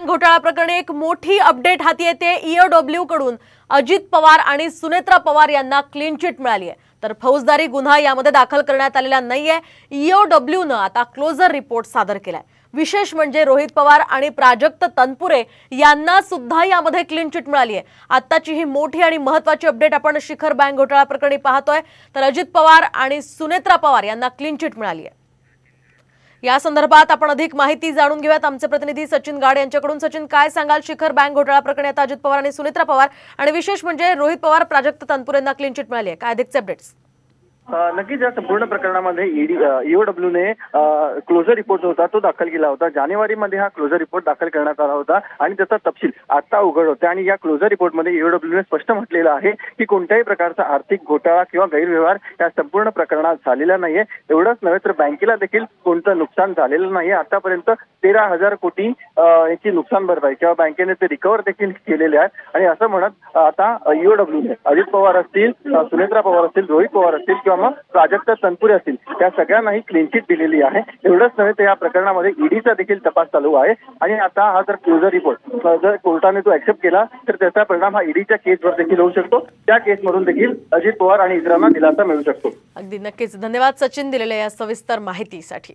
घोटाळा प्रकरणी एक मोठी अपडेट हाती येते। ईओडब्ल्यू कडून अजित पवार आणि सुनेत्रा पवार यांना क्लीन चिट मिळाली आहे, तर फौजदारी गुन्हा यामध्ये दाखल करण्यात आलेला नाहीये। ईओडब्ल्यू ने आता क्लोजर रिपोर्ट सादर केलाय। विशेष म्हणजे रोहित पवार आणि प्राजक्त तनपुरे यांना सुद्धा यामध्ये क्लीन चिट मिळाली आहे। आताची ही मोठी आणि महत्त्वाची अपडेट आपण शिखर बँक घोटाळा प्रकरणी पाहतोय, तर अजित पवार आणि सुनेत्रा पवार यांना क्लीन चिट मिळाली आहे। या संदर्भात आपण अधिक माहिती जाणून घेऊयात आमचे प्रतिनिधी सचिन गाड यांच्याकडून। सचिन, काय सांगाल शिखर बँक घोटाळा प्रकरणी आता अजित पवार आणि सुनेत्रा पवार आणि विशेष म्हणजे रोहित पवार प्राजक्त तनपुरेंना क्लीन चिट मिळाली आहे, काय अधिकचे अपडेट्स? नक्कीच या संपूर्ण प्रकरणामध्ये ईओडब्ल्यू ने क्लोजर रिपोर्ट होता तो दाखल केला होता। जानेवारीमध्ये हा क्लोजर रिपोर्ट दाखल करण्यात आला होता आणि त्याचा तपशील आता उघड होते आणि या क्लोजर रिपोर्टमध्ये ईओडब्ल्यू ने स्पष्ट म्हटलेलं आहे की कोणत्याही प्रकारचा आर्थिक घोटाळा किंवा गैरव्यवहार या संपूर्ण प्रकरणात झालेला नाहीये। एवढंच नव्हे तर बँकेला देखील कोणतं नुकसान झालेलं नाहीये। आतापर्यंत 13,000 कोटी याची नुकसान भरपाई किंवा बँकेने ते रिकव्हर देखील केलेले आहे आणि असं म्हणत आता ईओडब्ल्यू ने अजित पवार असतील, सुनेत्रा पवार असतील, रोहित पवार असतील किंवा मग प्राजक्त तनपुरे असतील त्या सगळ्यांनाही क्लीन चिट दिलेली आहे। एवढंच नव्हे तर या प्रकरणामध्ये ईडीचा देखील तपास चालू आहे आणि आता हा जर क्लोजर रिपोर्ट जर कोर्टाने तो ऍक्सेप्ट केला तर त्याचा परिणाम हा ईडीच्या केसवर देखील होऊ शकतो। त्या केसमधून देखील अजित पवार आणि इतरांना दिलासा मिळू शकतो। अगदी नक्कीच, धन्यवाद सचिन दिलेल्या या सविस्तर माहितीसाठी।